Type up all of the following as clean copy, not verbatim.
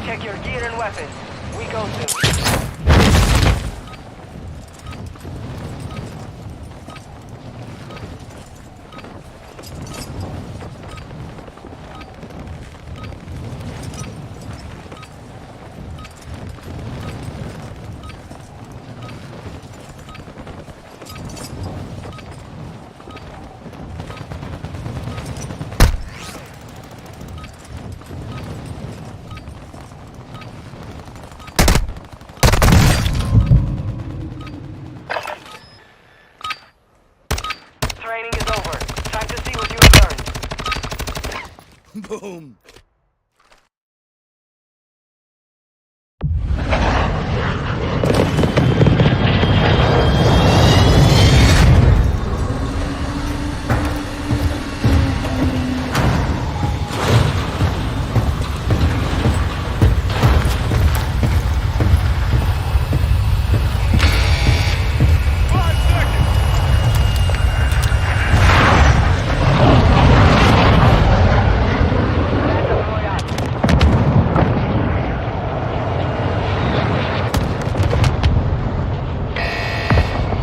Check your gear and weapons. We go soon. Training is over. Time to see what you have learned. Boom.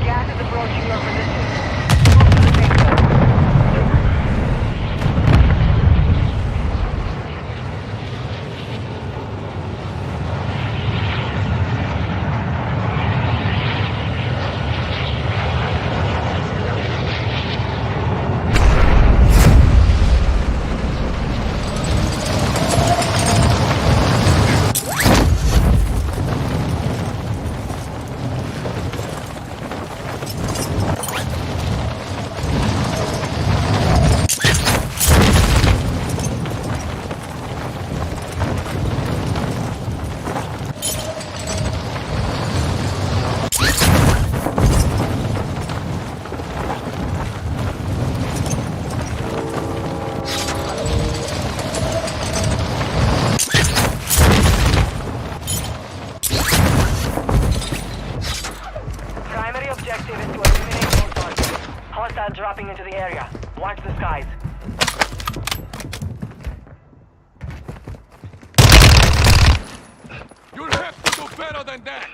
Gas is approaching your position. Move to the safe zone. Primary objective is to eliminate those targets. Hostile dropping into the area. Watch the skies. You'll have to do better than that!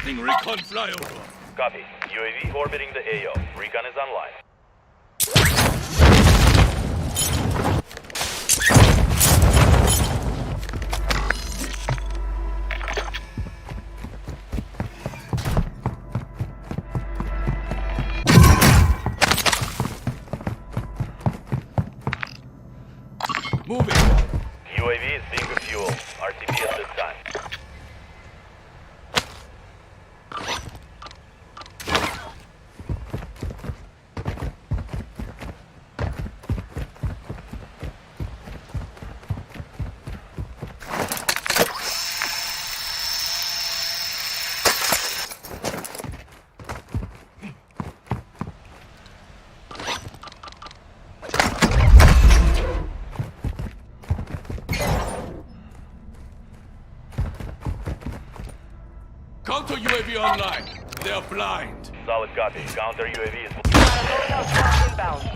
Requesting recon flyover. Copy. UAV orbiting the AO. Recon is online. Moving. UAV is being refueled. RTB at this time. Counter UAV online. They're blind. Solid copy. Counter UAV is... Loadout drop inbound.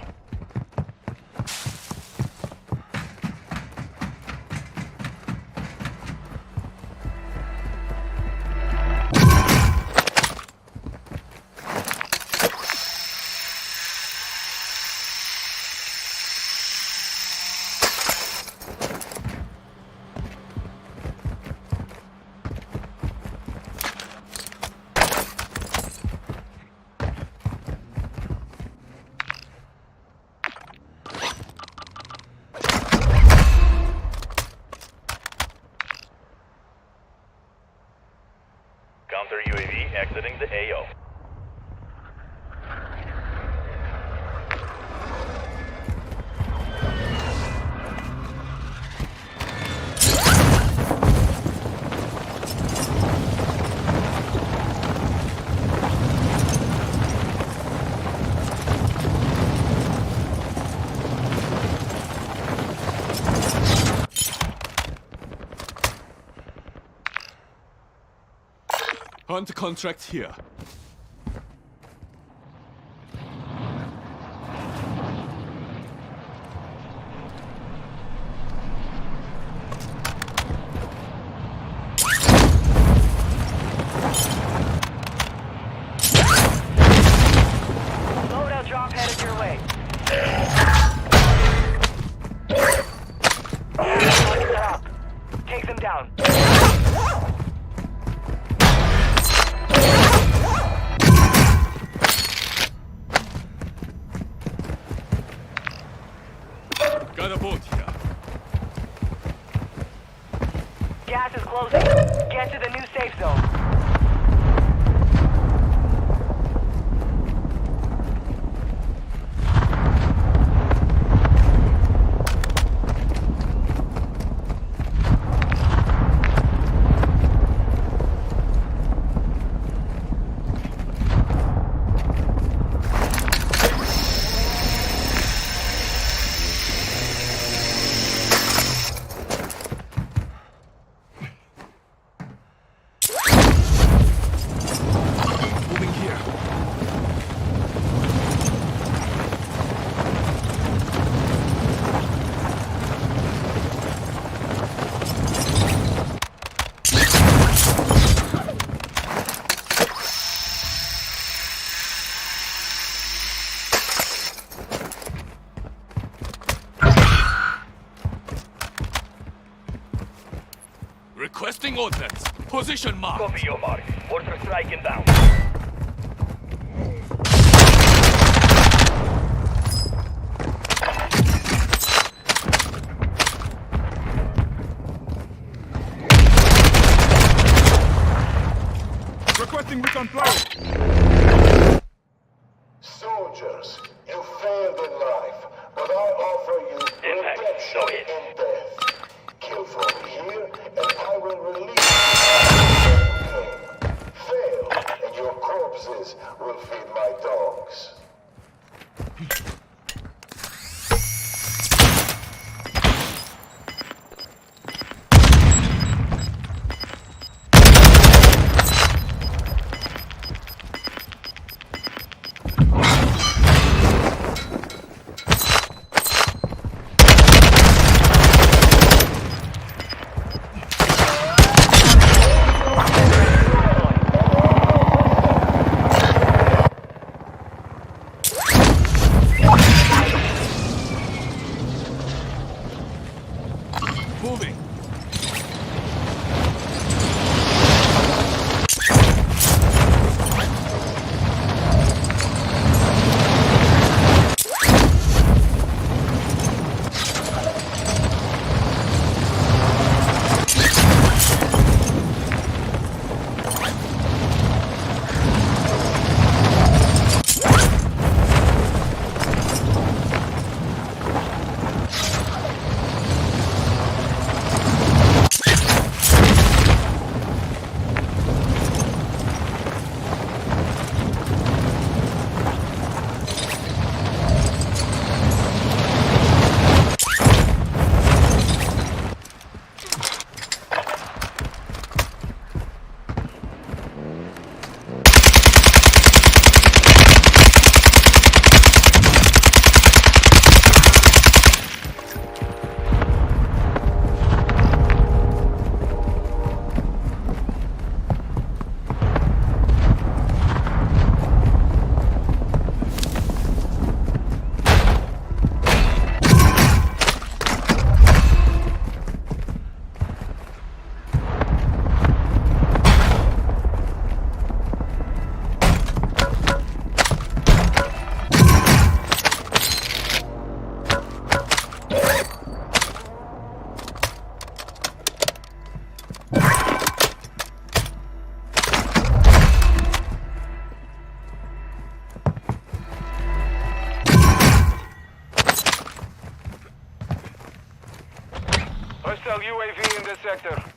Counter UAV exiting the AO. Hunt contract here. Loadout drop headed your way. They're up. Take them down. Got a boat here. Gas is closing. Get to the new safe zone. Moving here. Requesting ordnance. Position mark. Copy your mark. Mortar strike inbound. Requesting recon flyover. Soldiers, you failed in life, but I offer you Impact. redemption No hit. in death. Kill for me here, and I will release you. Fail, and your corpses will feed my dogs. Moving. Hostile UAV in this sector.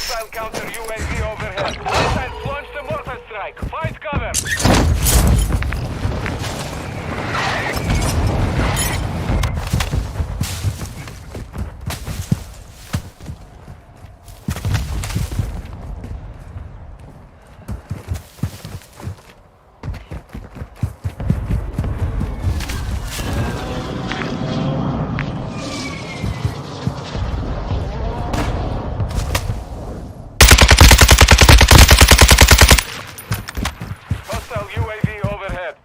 Hostile counter UAV overhead. Hostiles launched a mortar strike. Find cover. Hostile UAV overhead.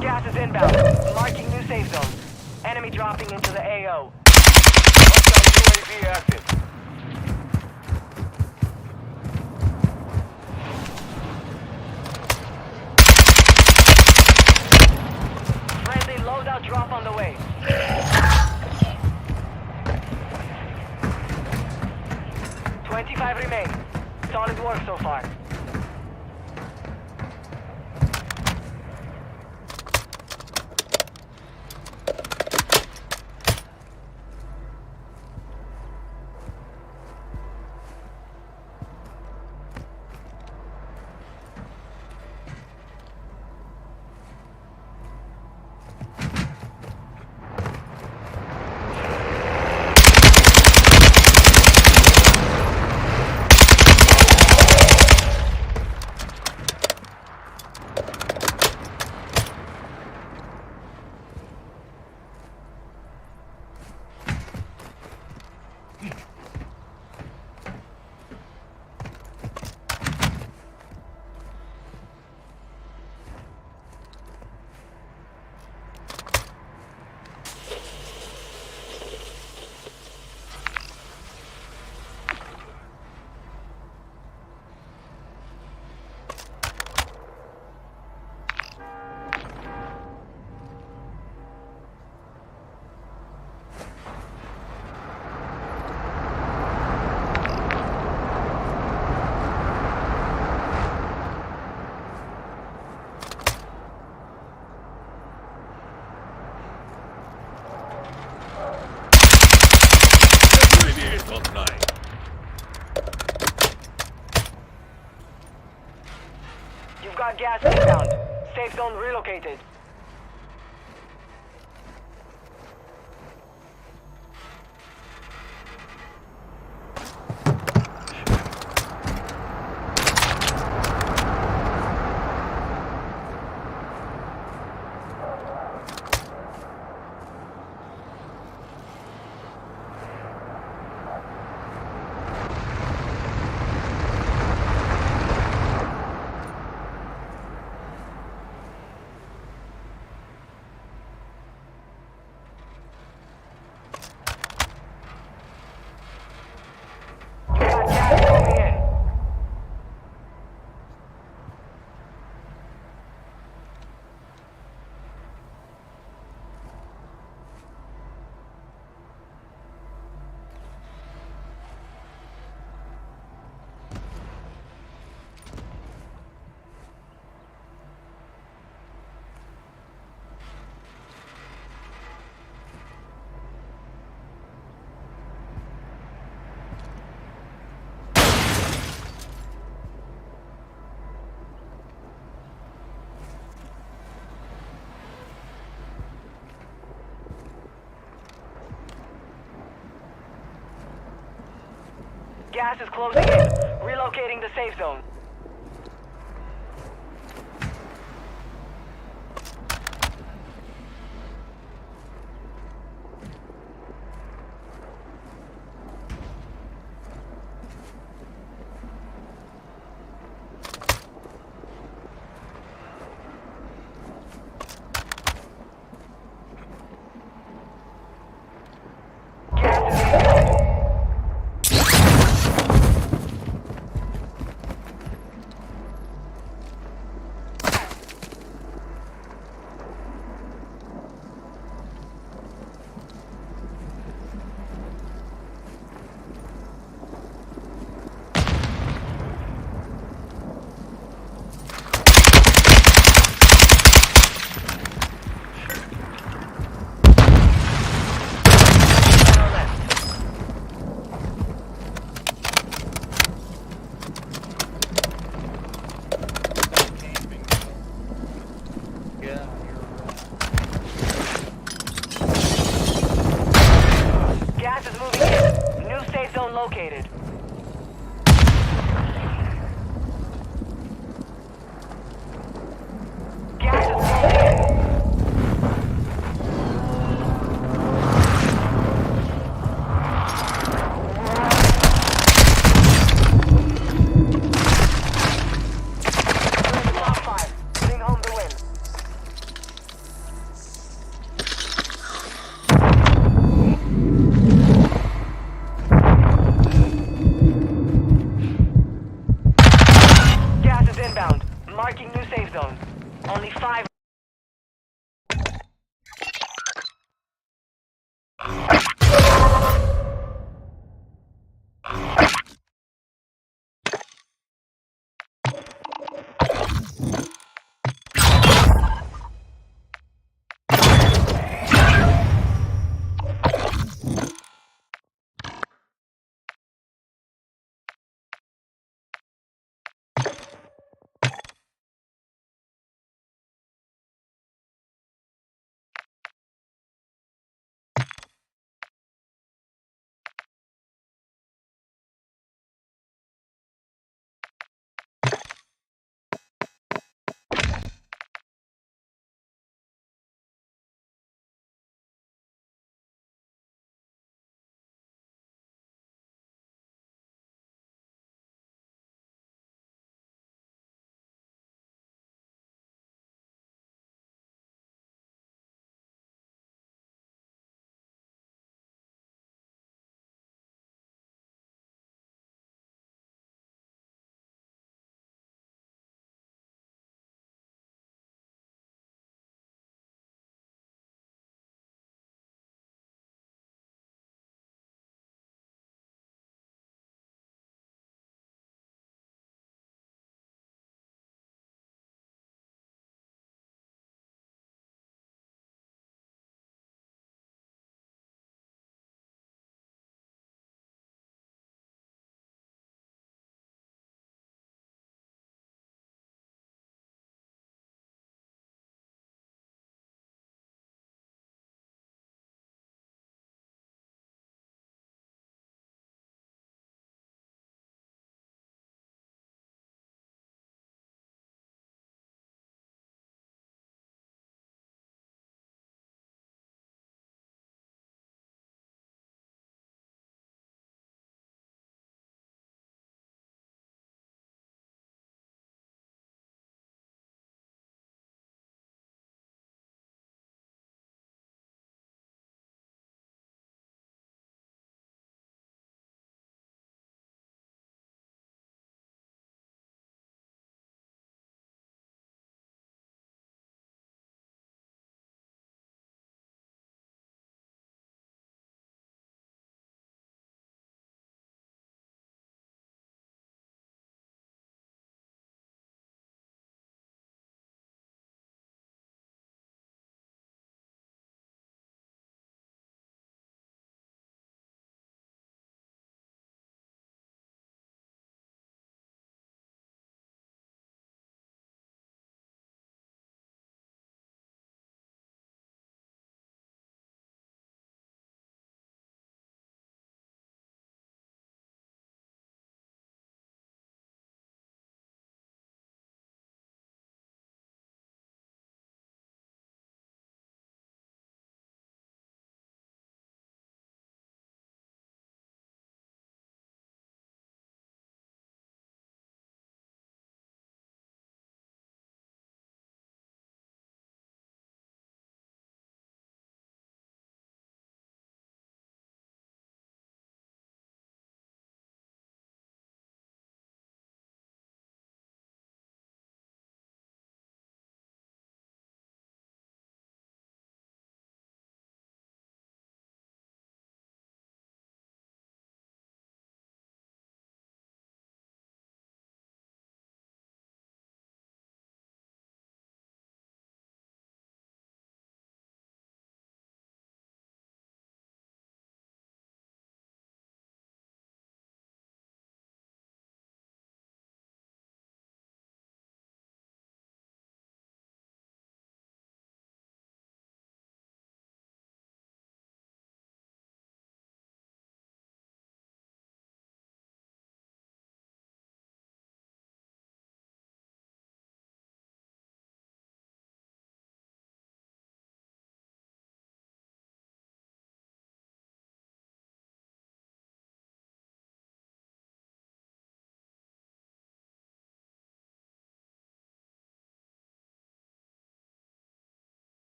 Gas is inbound. Marking new safe zone. Enemy dropping into the AO. Hostile UAV active. Friendly loadout drop on the way. 25 remain. Solid work so far. UAV is online. You've got gas inbound. Safe zone relocated. You got gas moving in. Gas is closing in. Relocating the safe zone. Gas is inbound.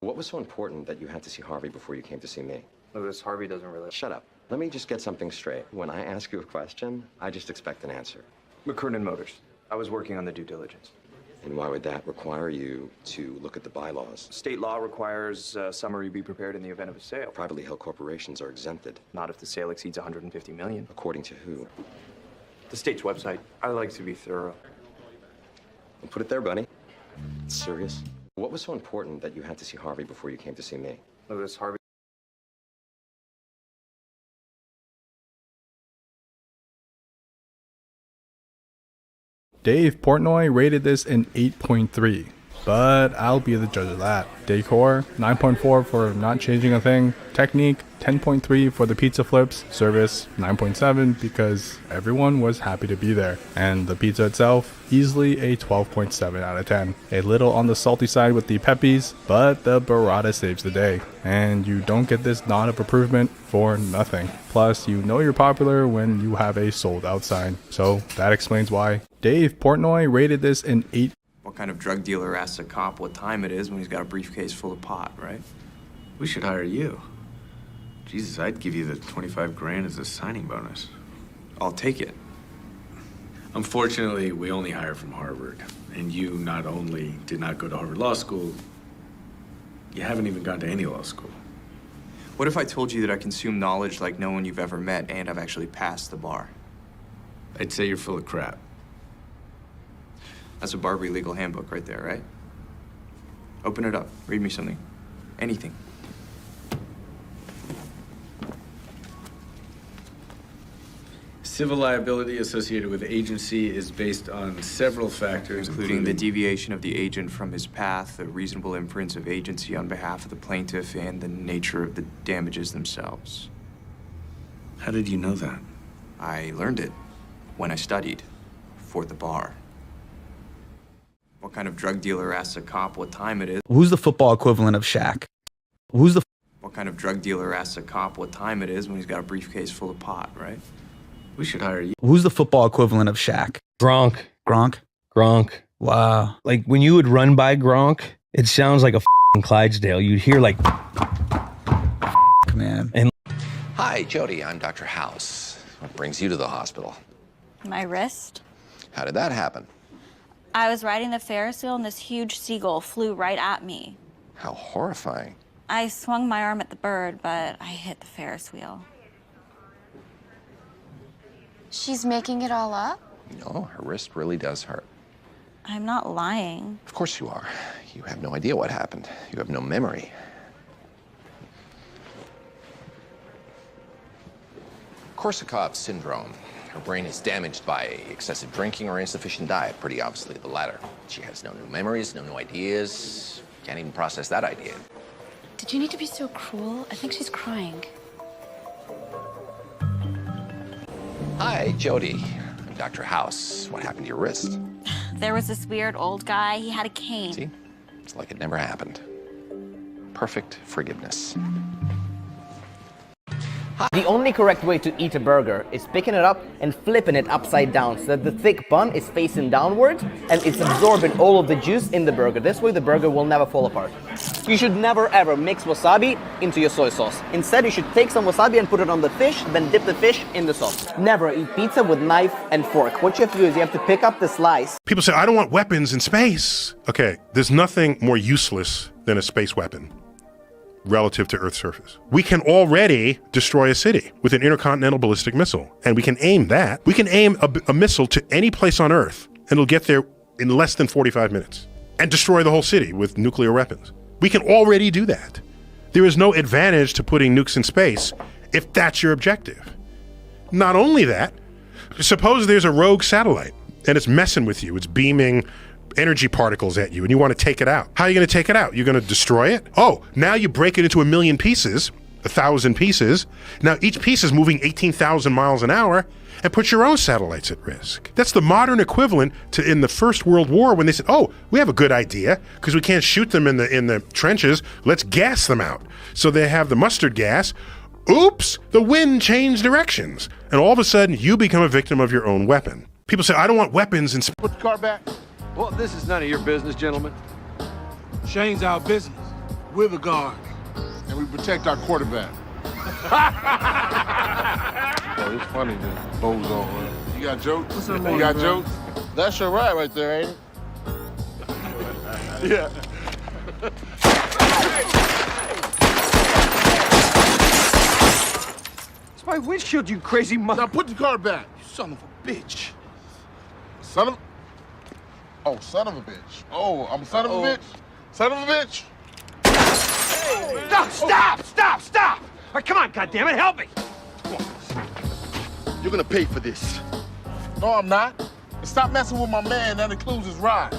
What was so important that you had to see Harvey before you came to see me? Louis, Harvey doesn't really... Shut up. Let me just get something straight. When I ask you a question, I just expect an answer. McKernan Motors. I was working on the due diligence. And why would that require you to look at the bylaws? State law requires a summary be prepared in the event of a sale. Privately held corporations are exempted. Not if the sale exceeds 150 million. According to who? The state's website. I like to be thorough. Well, put it there, buddy. It's serious. What was so important that you had to see Harvey before you came to see me? Louis, Harvey... Dave Portnoy rated this an 8.3, but I'll be the judge of that. Decor, 9.4 for not changing a thing. Technique, 10.3 for the pizza flips. Service, 9.7 because everyone was happy to be there. And the pizza itself, easily a 12.7 out of 10. A little on the salty side with the peppies, but the burrata saves the day. And you don't get this nod of improvement for nothing. Plus, you know you're popular when you have a sold out sign. So that explains why Dave Portnoy rated this an 8. What kind of drug dealer asks a cop what time it is when he's got a briefcase full of pot, right? We should hire you. Jesus, I'd give you the 25 grand as a signing bonus. I'll take it. Unfortunately, we only hire from Harvard. And you not only did not go to Harvard Law School, you haven't even gone to any law school. What if I told you that I consume knowledge like no one you've ever met and I've actually passed the bar? I'd say you're full of crap. That's a Barbary legal handbook right there, right? Open it up. Read me something. Anything. Civil liability associated with agency is based on several factors, Including the deviation of the agent from his path, the reasonable inference of agency on behalf of the plaintiff, and the nature of the damages themselves. How did you know that? I learned it when I studied for the bar. What kind of drug dealer asks a cop what time it is? Who's the football equivalent of Shaq? Who's the What kind of drug dealer asks a cop what time it is when he's got a briefcase full of pot, right? We should hire you. Who's the football equivalent of Shaq? Gronk. Gronk? Gronk. Wow. Like when you would run by Gronk, it sounds like a f***ing Clydesdale. You'd hear like, Man. and Hi, Jody. I'm Dr. House. What brings you to the hospital? My wrist. How did that happen? I was riding the Ferris wheel and this huge seagull flew right at me. How horrifying. I swung my arm at the bird, but I hit the Ferris wheel. She's making it all up? No, her wrist really does hurt. I'm not lying. Of course you are. You have no idea what happened. You have no memory. Korsakoff syndrome. Her brain is damaged by excessive drinking or insufficient diet, pretty obviously the latter. She has no new memories, no new ideas, can't even process that idea. Did you need to be so cruel? I think she's crying. Hi, Jody. I'm Dr. House. What happened to your wrist? There was this weird old guy. He had a cane. See? It's like it never happened. Perfect forgiveness. The only correct way to eat a burger is picking it up and flipping it upside down so that the thick bun is facing downwards and it's absorbing all of the juice in the burger. This way the burger will never fall apart. You should never ever mix wasabi into your soy sauce. Instead, you should take some wasabi and put it on the fish, then dip the fish in the sauce. Never eat pizza with knife and fork. What you have to do is you have to pick up the slice. People say, I don't want weapons in space. Okay, there's nothing more useless than a space weapon relative to Earth's surface. We can already destroy a city with an intercontinental ballistic missile, and we can aim that. We can aim a missile to any place on Earth, and it'll get there in less than 45 minutes, and destroy the whole city with nuclear weapons. We can already do that. There is no advantage to putting nukes in space if that's your objective. Not only that, suppose there's a rogue satellite, and it's messing with you. It's beaming energy particles at you and you want to take it out. How are you going to take it out? You're going to destroy it? Oh, now you break it into 1,000,000 pieces, 1,000 pieces. Now each piece is moving 18,000 miles an hour and put your own satellites at risk. That's the modern equivalent to in the First World War when they said, oh, we have a good idea because we can't shoot them in the trenches. Let's gas them out. So they have the mustard gas. Oops, the wind changed directions. And all of a sudden you become a victim of your own weapon. People say, I don't want weapons in space. Put the car back. Well, this is none of your business, gentlemen. Shane's our business. We're the guard, and we protect our quarterback. Oh, it's funny, this bozo. You got jokes? What's up, You got bro? jokes? That's your ride right there, ain't it? Yeah. It's my windshield, you crazy mother. Now put the car back, you son of a bitch. Son of... Oh, son of a bitch. Oh, I'm son of a bitch? Son of a bitch? No, stop! All right, come on, goddammit, help me! You're gonna pay for this. No, I'm not. And stop messing with my man, that includes his ride.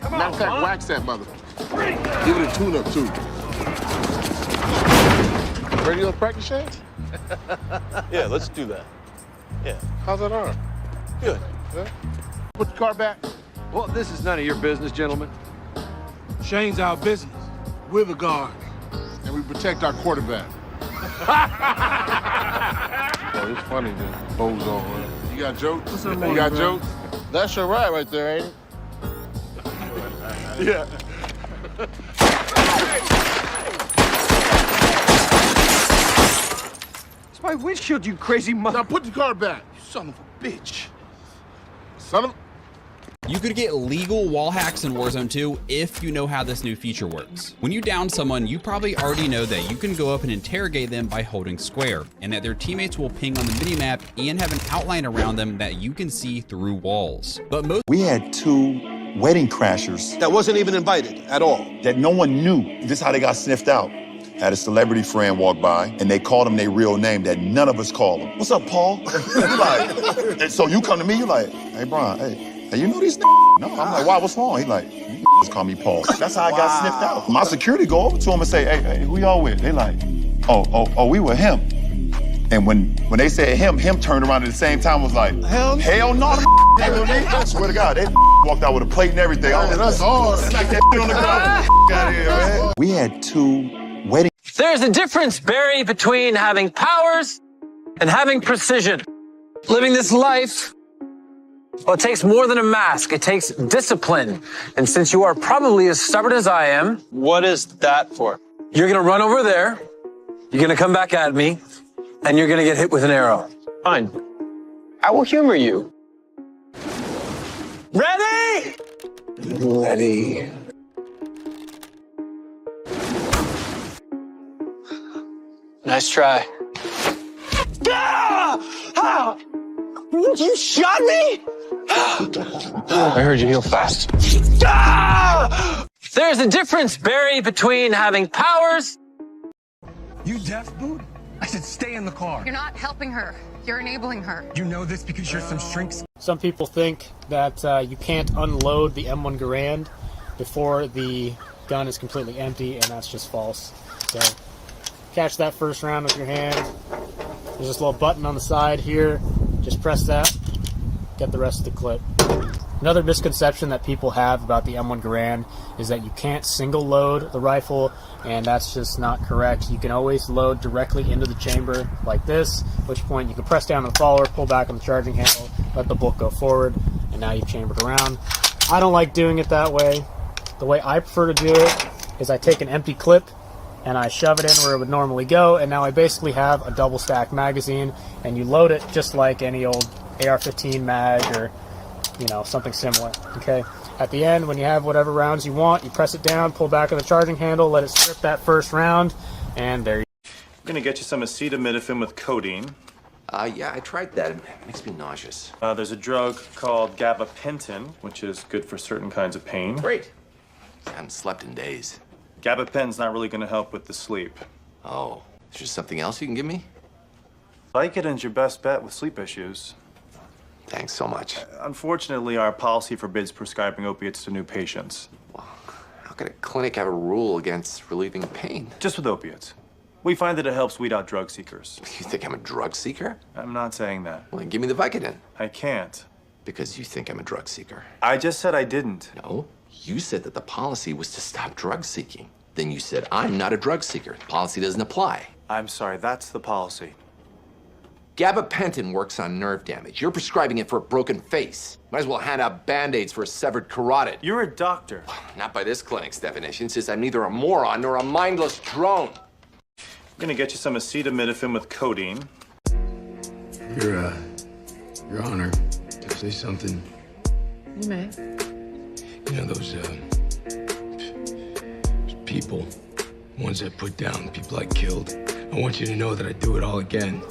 Come Matter on, of fact, Mom. wax that mother. Give it a tune-up, too. Ready on practice shades? Yeah, let's do that. Yeah. How's that arm? Good. Yeah? Put the car back. Well, this is none of your business, gentlemen. Shane's our business. We're the guard, and we protect our quarterback. Oh, it's funny, this bozo. You got jokes? What's up, You got bro? jokes? That's your ride right there, ain't it? Yeah. It's my windshield, you crazy mother. Now put the car back, you son of a bitch. Son of... You could get legal wall hacks in Warzone 2 if you know how this new feature works. When you down someone, you probably already know that you can go up and interrogate them by holding square, and that their teammates will ping on the minimap and have an outline around them that you can see through walls. But We had 2 wedding crashers that wasn't even invited at all, that no one knew. This is how they got sniffed out. Had a celebrity friend walk by, and they called him their real name that none of us call him. What's up, Paul? Like, and so you come to me, you like, hey, Brian, hey, you know these No, I'm like, why, what's wrong? He like, you just call me Paul. That's how I got sniffed out. My security go over to him and say, hey, who y'all with? They like, oh, we were him. And when they said him turned around at the same time was like, hell no. I swear to God, they walked out with a plate and everything. I was that's hard. Smack that shit on the ground. Out of here, man. We had 2 wedding. There's a difference, Barry, between having powers and having precision. Living this life, well, it takes more than a mask. It takes discipline. And since you are probably as stubborn as I am... What is that for? You're gonna run over there, you're gonna come back at me, and you're gonna get hit with an arrow. Fine. I will humor you. Ready? Ready. Nice try. Ah! You shot me? I heard you heal fast. Ah! There's a difference, Barry, between having powers. You deaf, Boot? I said stay in the car. You're not helping her. You're enabling her. You know this because you're some shrinks. Some people think that you can't unload the M1 Garand before the gun is completely empty, and that's just false. So catch that first round with your hand. There's this little button on the side here. Just press that, get the rest of the clip. Another misconception that people have about the M1 Garand is that you can't single load the rifle, and that's just not correct. You can always load directly into the chamber like this, at which point you can press down on the follower, pull back on the charging handle, let the bolt go forward, and now you've chambered around. I don't like doing it that way. The way I prefer to do it is I take an empty clip and I shove it in where it would normally go, and now I basically have a double stack magazine, and you load it just like any old AR-15 mag or, you know, something similar, okay? At the end, when you have whatever rounds you want, you press it down, pull back on the charging handle, let it strip that first round, and there you go. I'm gonna get you some acetaminophen with codeine. Yeah, I tried that. It makes me nauseous. There's a drug called gabapentin, which is good for certain kinds of pain. Great. I haven't slept in days. Gabapentin's not really gonna help with the sleep. Oh, is there something else you can give me? Vicodin's your best bet with sleep issues. Thanks so much. Unfortunately, our policy forbids prescribing opiates to new patients. How can a clinic have a rule against relieving pain? Just with opiates. We find that it helps weed out drug seekers. You think I'm a drug seeker? I'm not saying that. Well, then give me the Vicodin. I can't. Because you think I'm a drug seeker. I just said I didn't. No, you said that the policy was to stop drug seeking. Then you said, I'm not a drug seeker. The policy doesn't apply. I'm sorry, that's the policy. Gabapentin works on nerve damage. You're prescribing it for a broken face. Might as well hand out Band-Aids for a severed carotid. You're a doctor. Not by this clinic's definition, since I'm neither a moron nor a mindless drone. I'm gonna get you some acetaminophen with codeine. Your Honor, can I say something? You may. You know, those people, ones I put down, people I killed. I want you to know that I do it all again.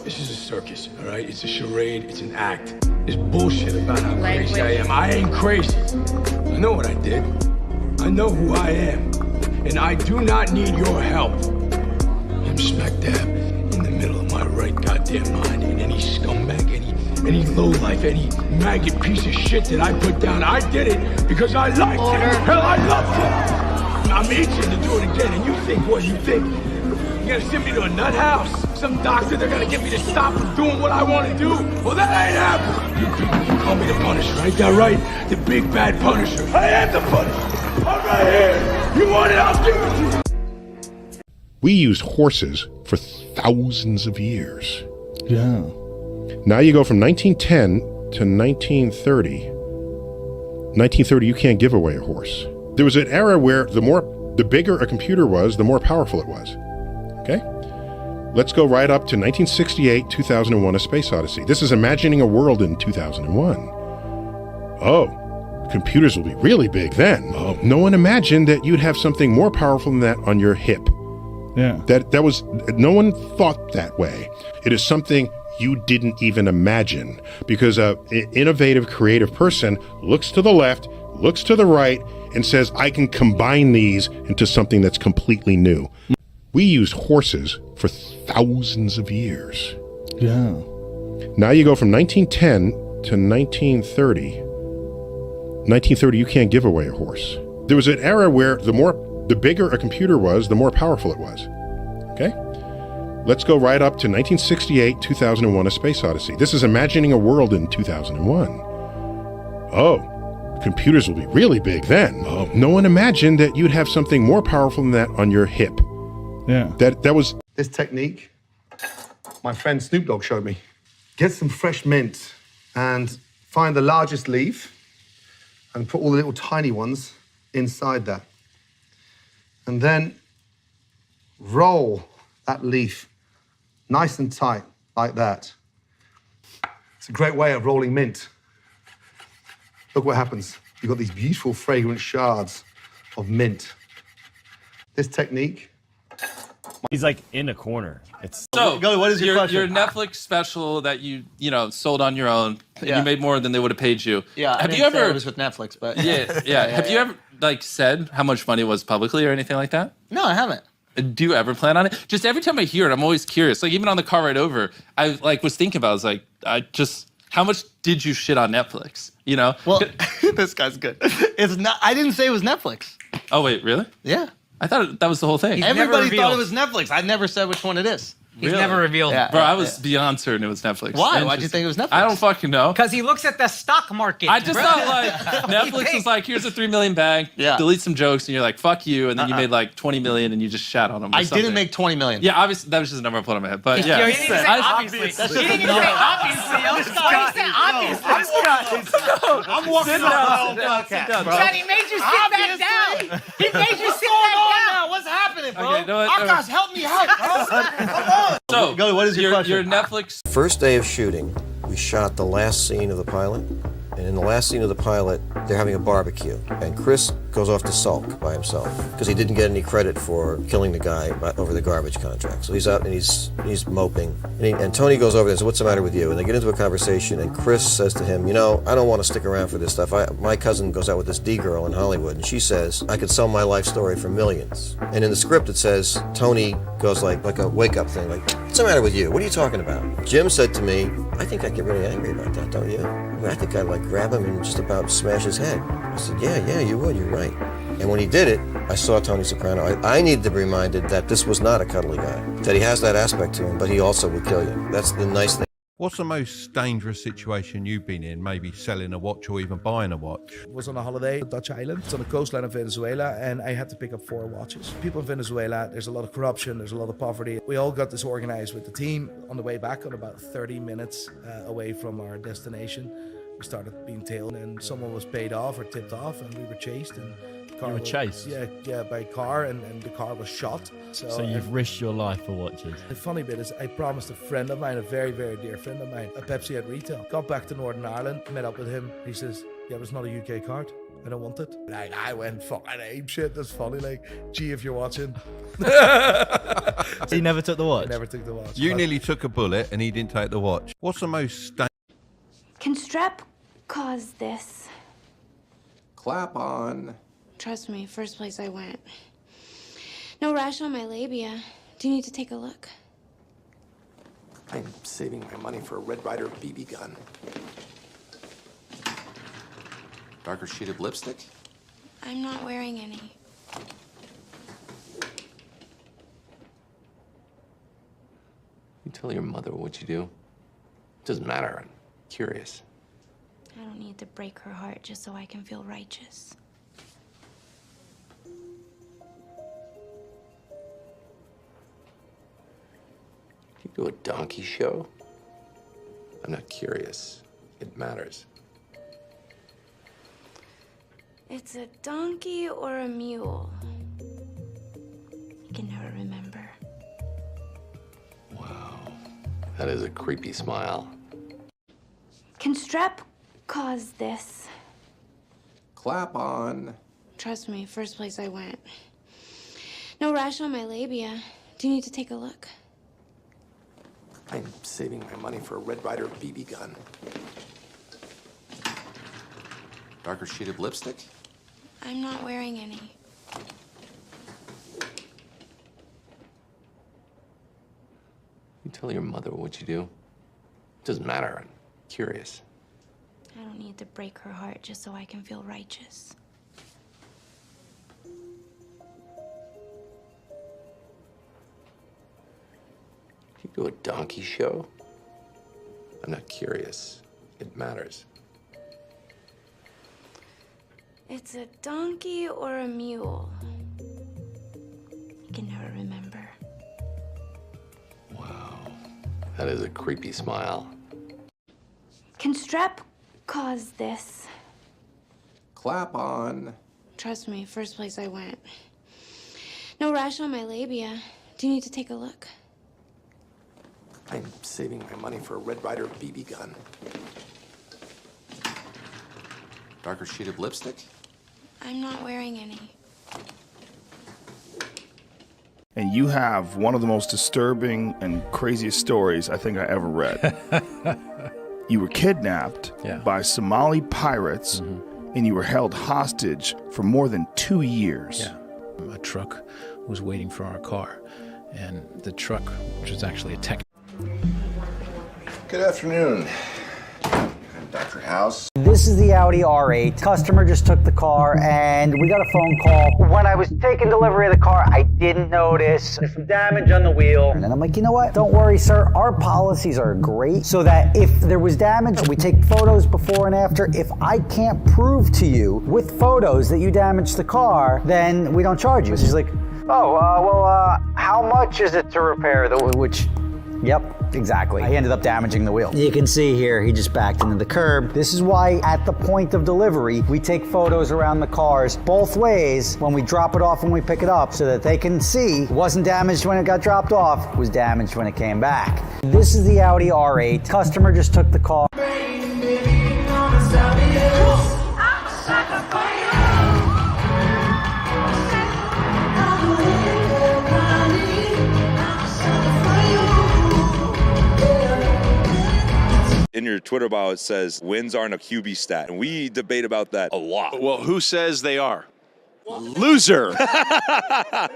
This is a circus, all right? It's a charade, it's an act. There's bullshit about how crazy I am. I ain't crazy. I know what I did. I know who I am. And I do not need your help. I'm smack dab in the middle of my right goddamn mind. And any scumbag, any lowlife, any maggot piece of shit that I put down, I did it because I liked it. Hell, I loved it. I'm itching to do it again. And you think what you think? You're gonna send me to a nut house? Some doctor, they're gonna get me to stop from doing what I want to do? Well, that ain't happening. You call me the Punisher, ain't that right? The big bad Punisher. I am the Punisher. I'm right here. You want it, I'll give it to you. We used horses for thousands of years. Yeah. Now you go from 1910 to 1930. 1930, you can't give away a horse. There was an era where the bigger a computer was, the more powerful it was. Okay? Let's go right up to 1968, 2001, A Space Odyssey. This is imagining a world in 2001. Oh, computers will be really big then. Oh, no one imagined that you'd have something more powerful than that on your hip. Yeah. That was, no one thought that way. It is something you didn't even imagine, because an innovative, creative person looks to the left, looks to the right, and says, I can combine these into something that's completely new. We used horses for thousands of years. Yeah. Now you go from 1910 to 1930. 1930, you can't give away a horse. There was an era where the bigger a computer was, the more powerful it was. Okay? Let's go right up to 1968, 2001, A Space Odyssey. This is imagining a world in 2001. Oh, computers will be really big then. Oh, no one imagined that you'd have something more powerful than that on your hip. Yeah. That was... This technique, my friend Snoop Dogg showed me. Get some fresh mint and find the largest leaf and put all the little tiny ones inside that. And then roll that leaf nice and tight, like that. It's a great way of rolling mint. Look what happens. You've got these beautiful, fragrant shards of mint. This technique... He's like in a corner. It's so. What is your question? Your Netflix special that you sold on your own. Yeah. You made more than they would have paid you. Yeah. Have you ever? It was with Netflix, but Yeah. Have you ever said how much money it was publicly or anything like that? No, I haven't. Do you ever plan on it? Just every time I hear it, I'm always curious. Like even on the car ride over, I was thinking about. I was how much did you shit on Netflix? You know. Well, this guy's good. It's not. I didn't say it was Netflix. Oh wait, really? Yeah. I thought that was the whole thing. Everybody thought it was Netflix. I never said which one it is. He's never revealed. Yeah, bro, I was beyond certain it was Netflix. Why? Why'd you think it was Netflix? I don't fucking know. Because he looks at the stock market. I just thought like Netflix was like, here's a $3 million bag. Yeah. Delete some jokes, and you're like, fuck you, and then you made like 20 million, and you just shat on them. I didn't make 20 million. Yeah, obviously that was just a number I put on my head. But yeah, He didn't even say obviously. He didn't even say obviously. I'm walking down. Son, he made you sit back down. He made you sit back down. What's happening, bro? Okay, you know what? Akash, help me out, bro. Come on. So, what is your question? Your Netflix. First day of shooting, we shot the last scene of the pilot. And in the last scene of the pilot, they're having a barbecue. And Chris goes off to sulk by himself because he didn't get any credit for killing the guy over the garbage contract. So he's out and he's moping. And Tony goes over there and says, what's the matter with you? And they get into a conversation, and Chris says to him, I don't want to stick around for this stuff. My cousin goes out with this D girl in Hollywood, and she says, I could sell my life story for millions. And in the script it says, Tony goes like a wake-up thing, like, what's the matter with you? What are you talking about? Jim said to me, I think I'd get really angry about that, don't you? I think I'd grab him and just about smash his head. I said, yeah, you would, you're right. And when he did it, I saw Tony Soprano. I needed to be reminded that this was not a cuddly guy, that he has that aspect to him, but he also would kill you. That's the nice thing. What's the most dangerous situation you've been in, maybe selling a watch or even buying a watch? Was on a holiday at Dutch Island. It's on the coastline of Venezuela, and I had to pick up 4 watches. People in Venezuela, there's a lot of corruption, there's a lot of poverty. We all got this organized with the team. On the way back, on about 30 minutes away from our destination, we started being tailed, and someone was paid off or tipped off, and we were chased. And the car You were was, chased? Yeah, by a car, and the car was shot. So you've risked your life for watches. The funny bit is I promised a friend of mine, a very, very dear friend of mine, a Pepsi at retail. Got back to Northern Ireland, met up with him. He says, yeah, but it's not a UK card. I don't want it. Like, I went fucking ape shit. That's funny. Like, gee, if you're watching. He never took the watch? I never took the watch. You nearly took a bullet and he didn't take the watch. What's the most Can strep cause this? Clap on. Trust me, first place I went. No rash on my labia. Do you need to take a look? I'm saving my money for a Red Ryder BB gun. Darker shaded lipstick? I'm not wearing any. You tell your mother what you do. Doesn't matter. I'm curious. I don't need to break her heart just so I can feel righteous. You do a donkey show? I'm not curious. It matters. It's a donkey or a mule. You can never remember. That is a creepy smile. Can strep cause this? Clap on. Trust me, first place I went. No rash on my labia. Do you need to take a look? I'm saving my money for a Red Ryder BB gun. Darker shaded lipstick? I'm not wearing any. You tell your mother what you do. Doesn't matter. I'm curious. I don't need to break her heart just so I can feel righteous. You do a donkey show? I'm not curious. It matters. It's a donkey or a mule. You can never remember. That is a creepy smile. Can strep cause this? Clap on. Trust me, first place I went. No rash on my labia. Do you need to take a look? I'm saving my money for a Red Ryder BB gun. Darker shaded lipstick? I'm not wearing any. And you have one of the most disturbing and craziest stories I think I ever read. You were kidnapped by Somali pirates, and you were held hostage for more than 2 years. Yeah. A truck was waiting for our car, and the truck, which was actually a tech. Good afternoon. Dr. House. This is the Audi R8. Customer just took the car and we got a phone call. When I was taking delivery of the car, I didn't notice there's some damage on the wheel. And then I'm like, you know what? Don't worry, sir. Our policies are great so that if there was damage, we take photos before and after. If I can't prove to you with photos that you damaged the car, then we don't charge you. She's like, oh, how much is it to repair which... Yep, exactly. I ended up damaging the wheel. You can see here, he just backed into the curb. This is why at the point of delivery, we take photos around the cars both ways when we drop it off and we pick it up so that they can see it wasn't damaged when it got dropped off, it was damaged when it came back. This is the Audi R8. Customer just took the car. In your Twitter bio, it says wins aren't a QB stat. And we debate about that a lot. Well, who says they are? Loser.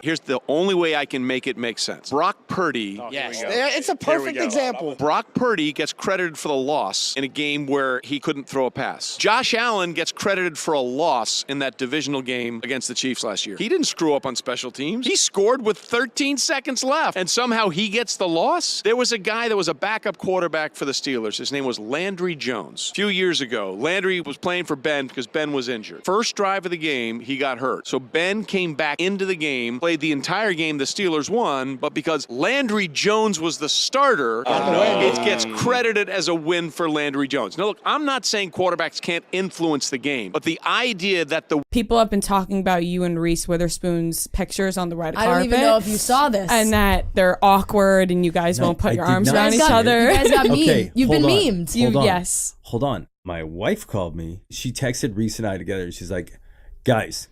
Here's the only way I can make it make sense. Brock Purdy. Yes, it's a perfect example. Brock Purdy gets credited for the loss in a game where he couldn't throw a pass. Josh Allen gets credited for a loss in that divisional game against the Chiefs last year. He didn't screw up on special teams. He scored with 13 seconds left, and somehow he gets the loss? There was a guy that was a backup quarterback for the Steelers. His name was Landry Jones. A few years ago, Landry was playing for Ben because Ben was injured. First drive of the game, he got hurt. So Ben came back into the game, played the entire game, the Steelers won, but because Landry Jones was the starter, it gets credited as a win for Landry Jones. Now look, I'm not saying quarterbacks can't influence the game, but the idea that the people have been talking about you and Reese Witherspoon's pictures on the red carpet. I don't even know if you saw this. And that they're awkward and you guys won't put your arms around each other. You guys got memed. Okay, You've been hold on. memed. Hold on. Yes. Hold on. My wife called me. She texted Reese and I together. She's like, guys,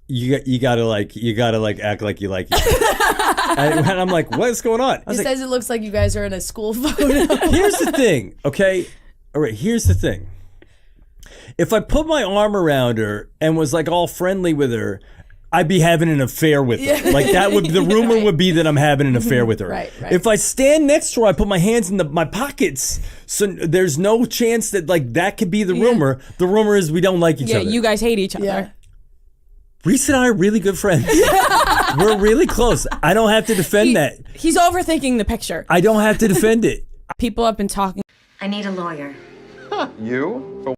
you gotta act like you like each other. And I'm like, what's going on? It says it looks like you guys are in a school photo. Here's the thing, okay? All right, here's the thing. If I put my arm around her and was like all friendly with her, I'd be having an affair with her. Yeah. Like that would, the rumor would be that I'm having an affair with her. Right. If I stand next to her, I put my hands in my pockets, so there's no chance that like that could be the rumor. The rumor is we don't like each other. Yeah, you guys hate each other. Yeah. Reese and I are really good friends. We're really close. I don't have to defend that. He's overthinking the picture. I don't have to defend it. People have been talking. I need a lawyer. You? For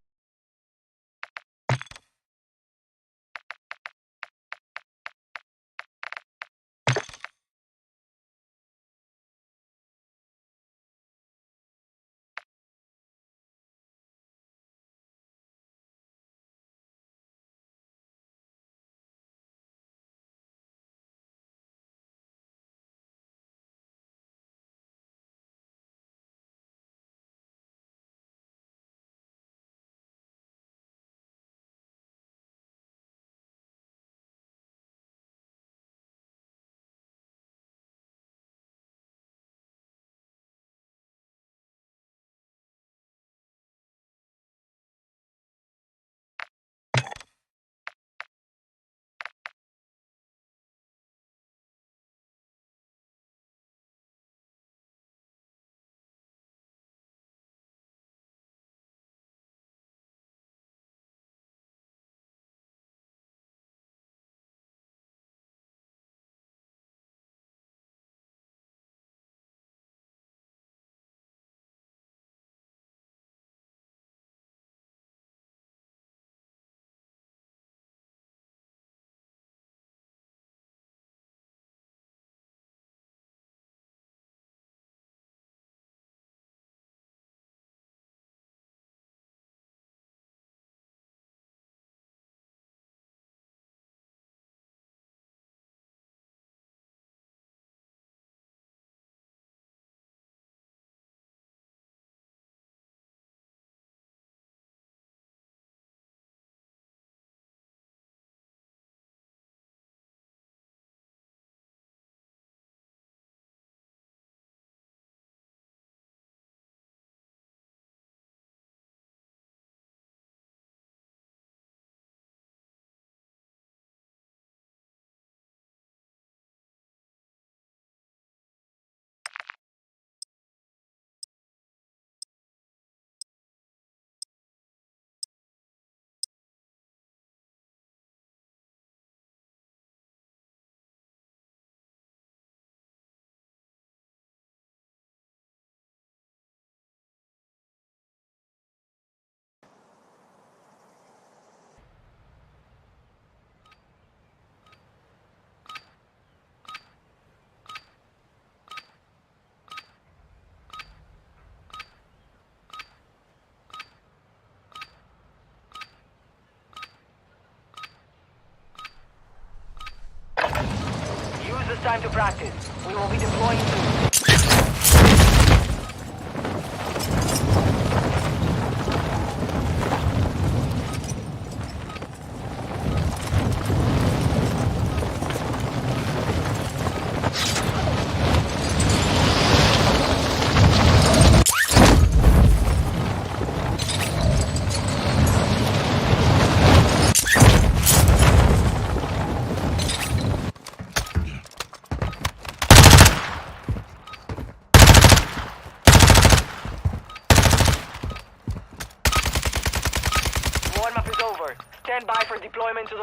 Use this time to practice. We will be deploying soon.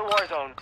Warzone.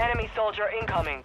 Enemy soldier incoming.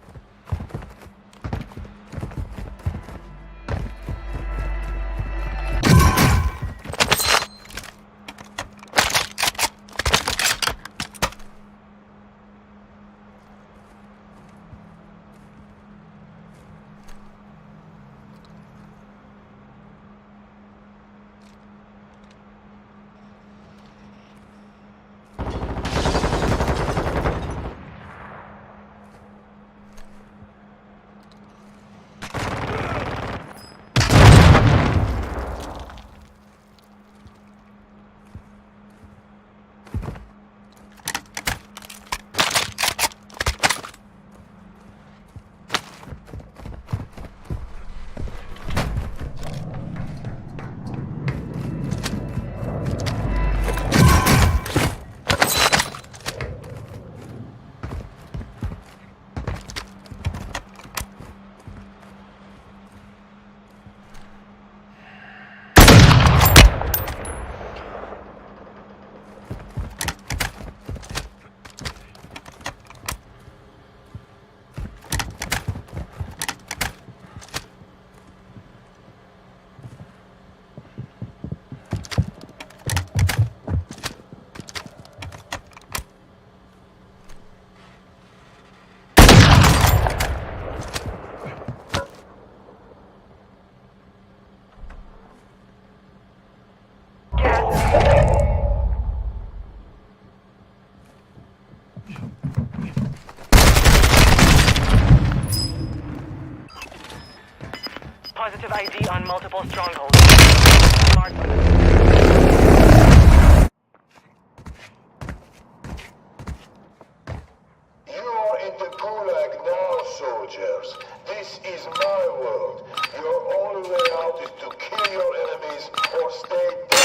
Positive ID on multiple strongholds. You are in the Gulag now, soldiers. This is my world. Your only way out is to kill your enemies or stay dead.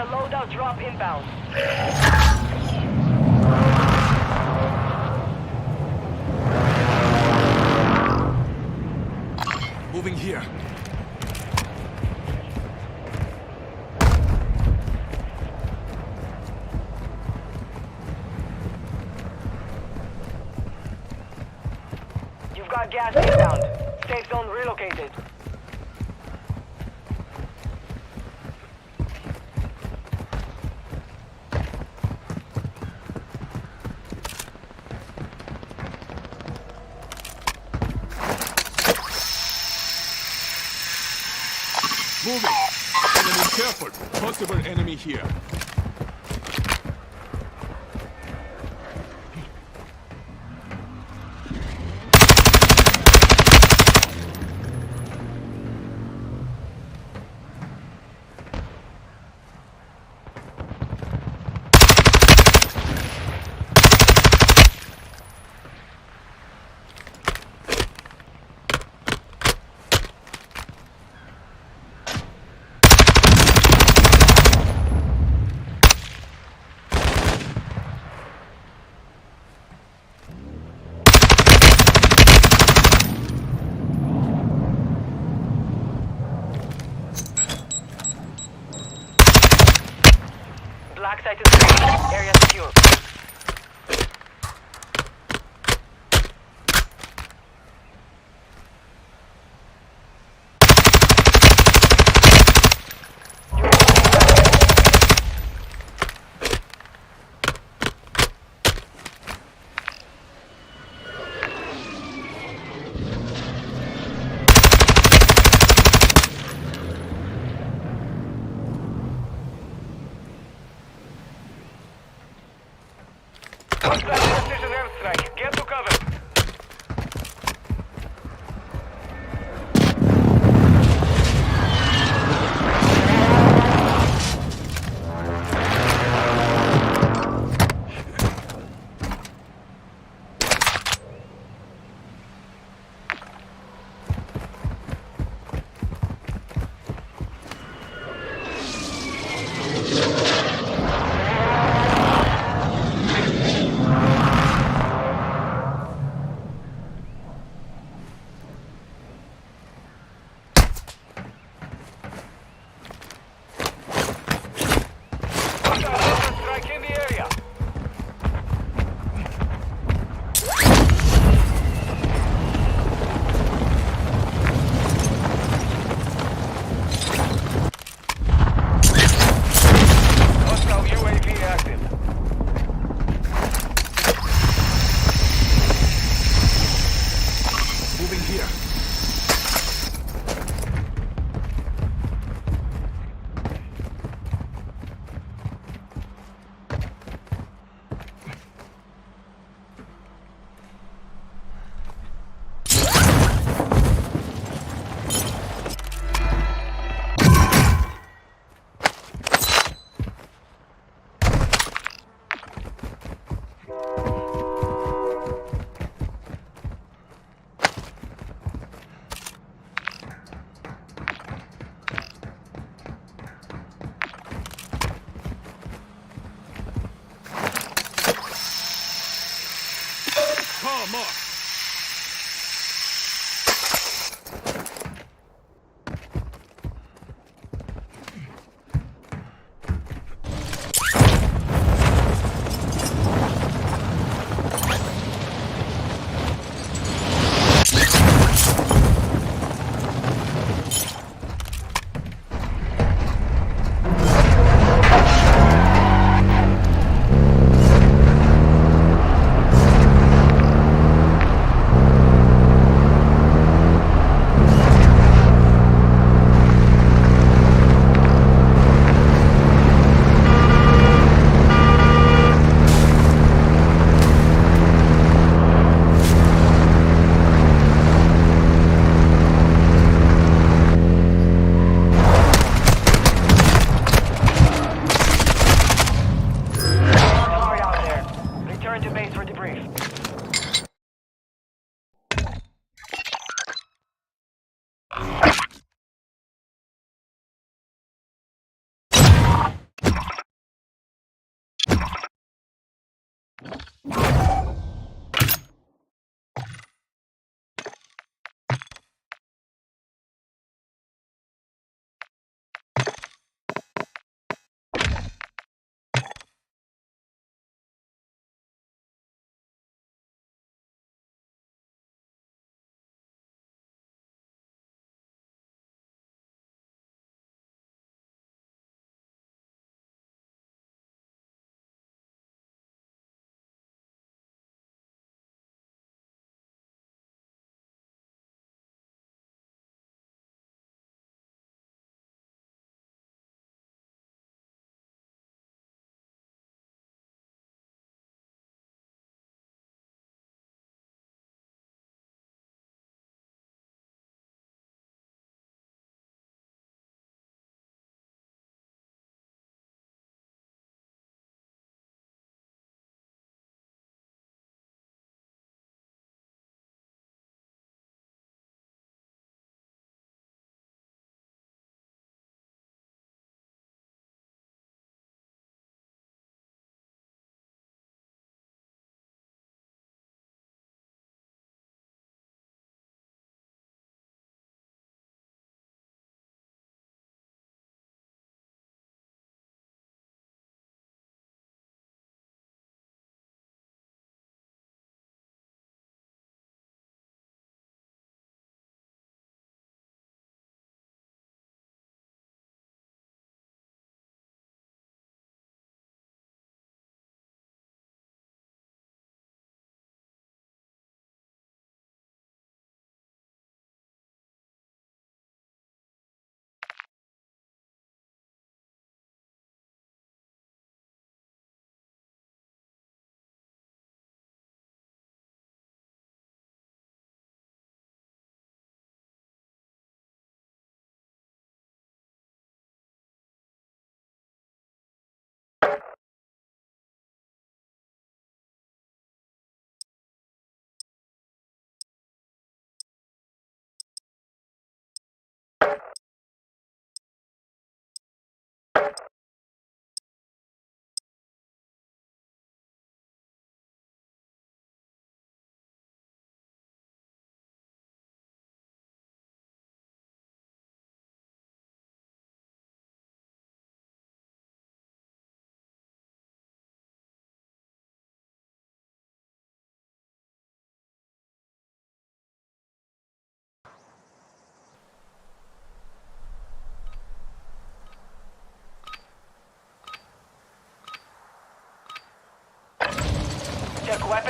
a loadout drop inbound. Moving here. You've got gas inbound. Safe zone relocated. Moving. Enemy careful. Possible enemy here. Black site is clear. Area secure. Hostile precision airstrike. Get to cover.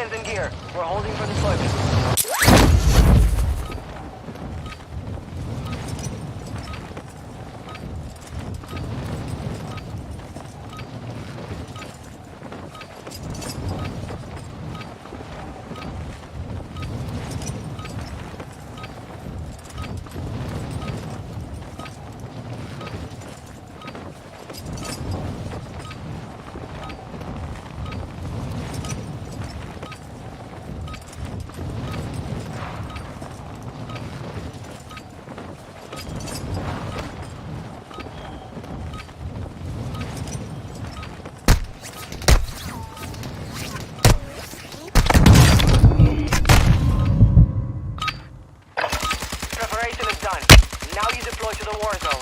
weapons and gear. We're holding for deployment. Preparation is done. Now you deploy to the war zone.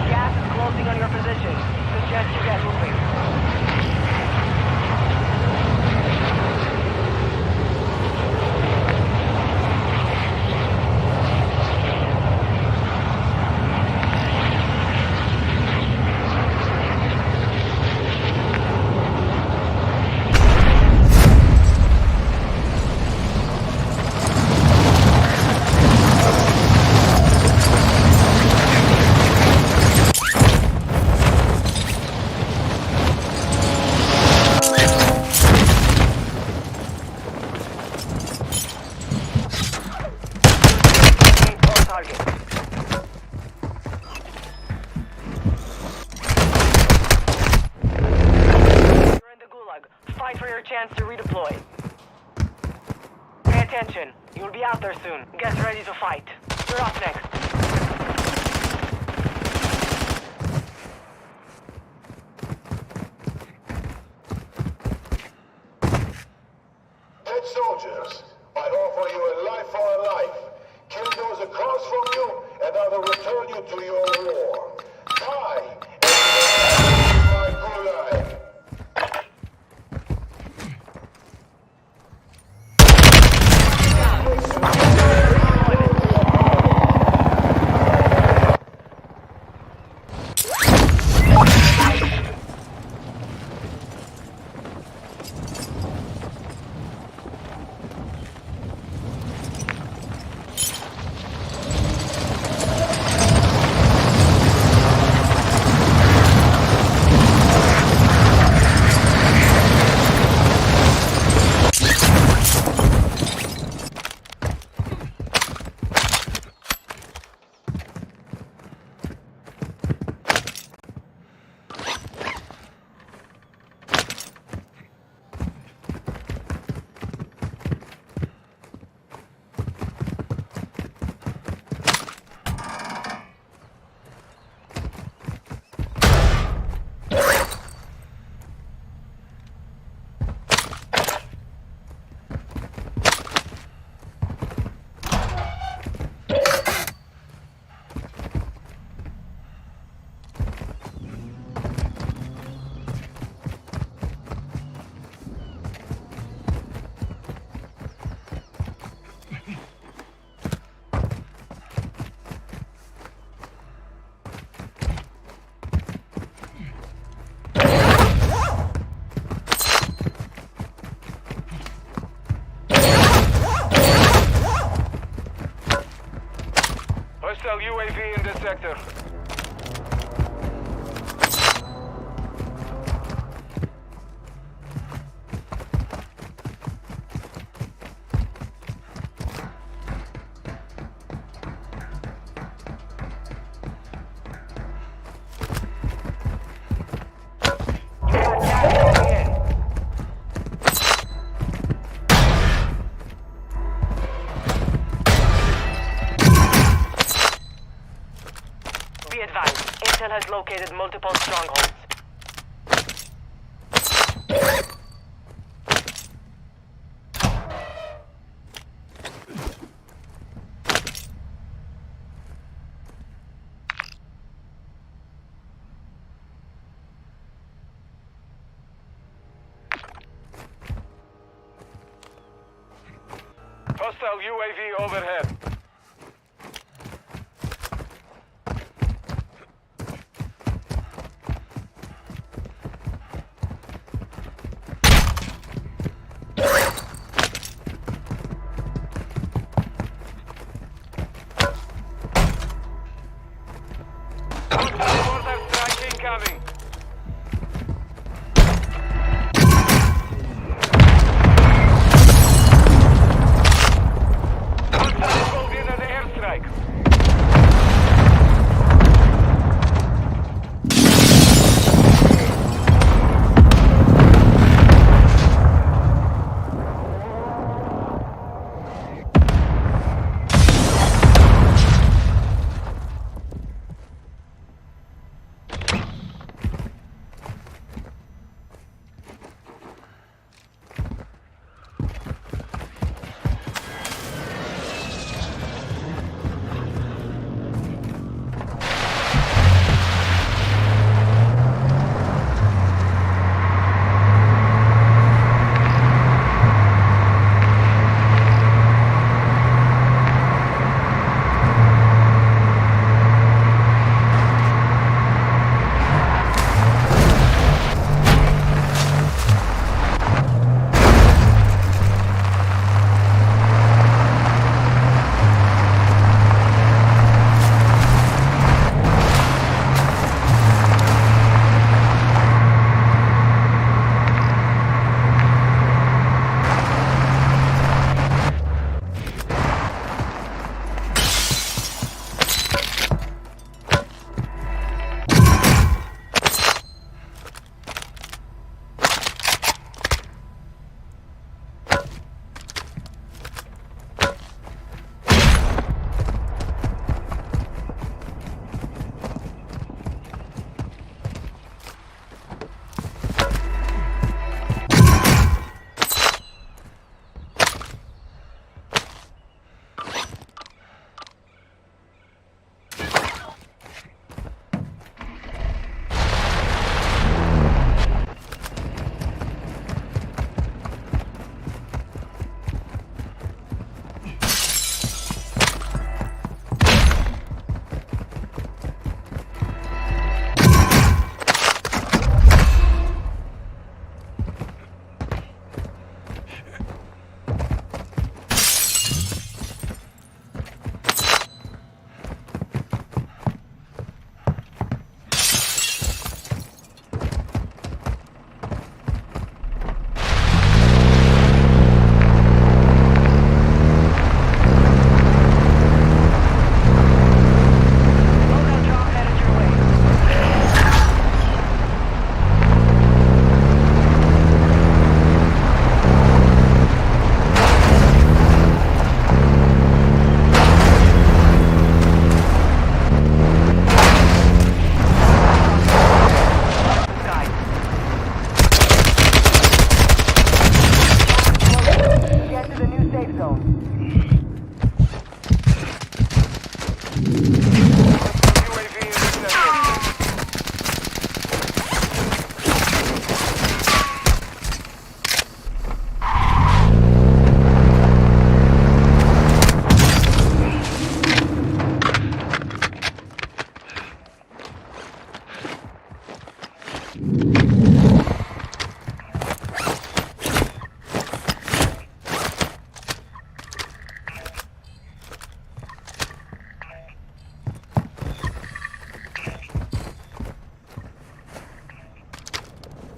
Gas is closing on your position. Suggest you get moving. On target. You're in the gulag. Fight for your chance to redeploy. Pay attention. You'll be out there soon. Get ready to fight. You're up next. Dead soldiers, I offer you a life for a life. Kill those across from you, and I will return you to your war. Die, and my gulag. Hostile UAV in this sector. located multiple strongholds. Hostile UAV overhead. Mortar strike incoming. Involved in an airstrike.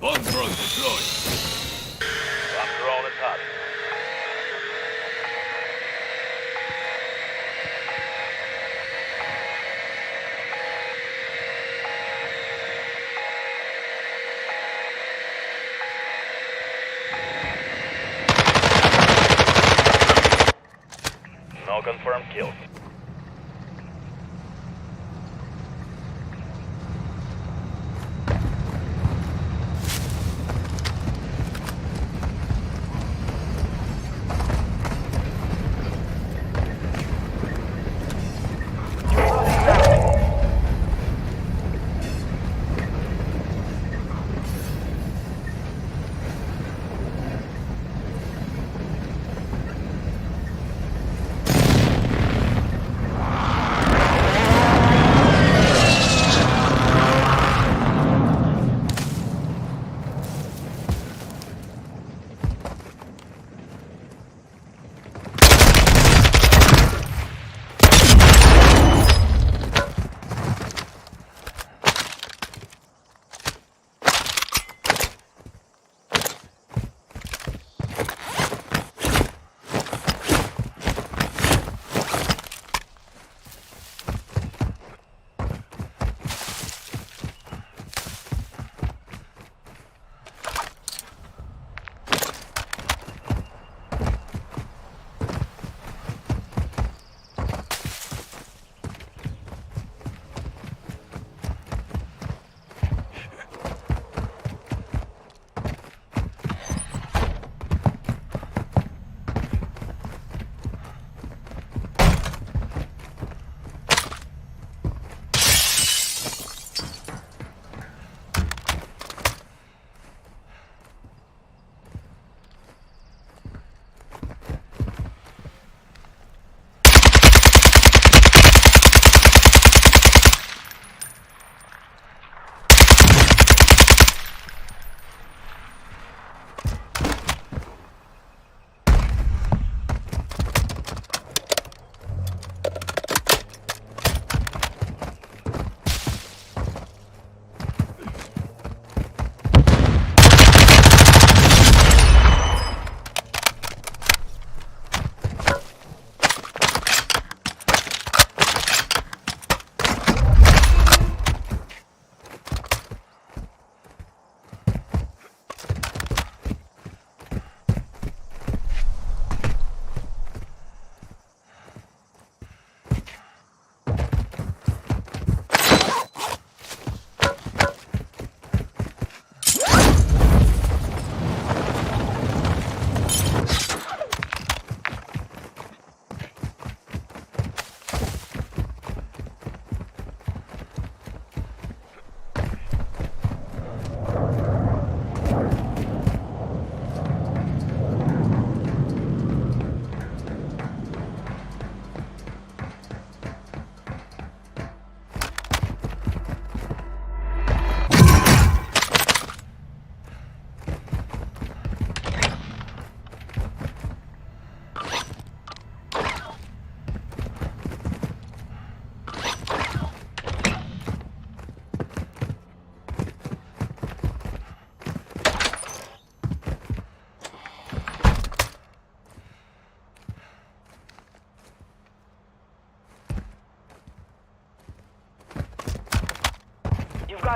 Bomb drone deployed. Bomb drone is hot. No confirmed kills.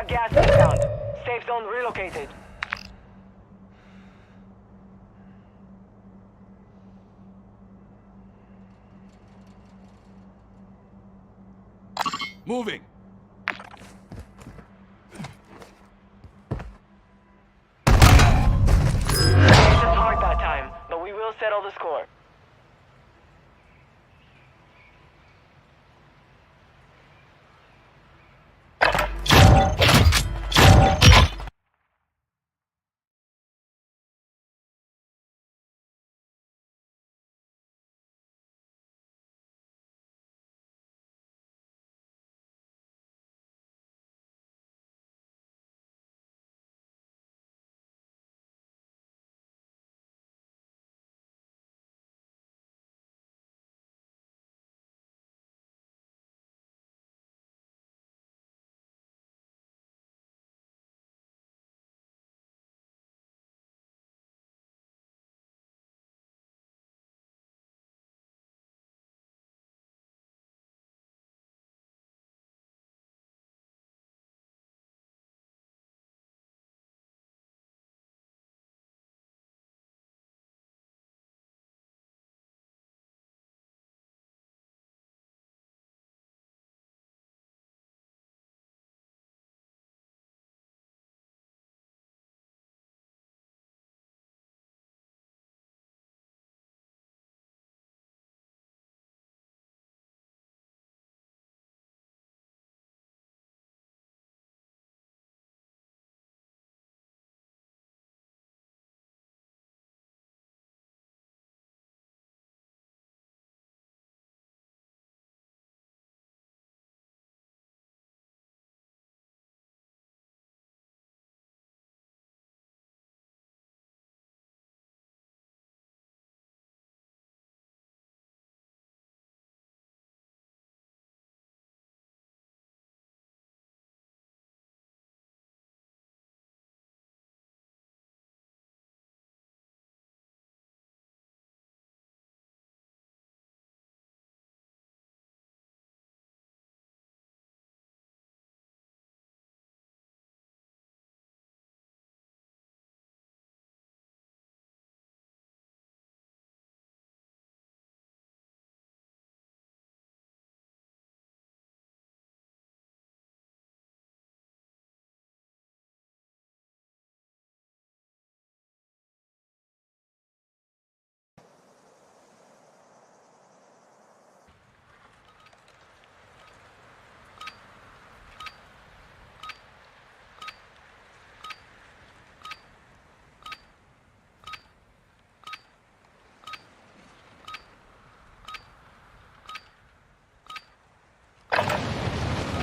got gas inbound. Safe zone relocated. Moving. Just hard that time, but we will settle the score.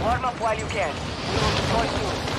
Warm up while you can. We will deploy soon.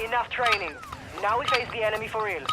Enough training. Now we face the enemy for real.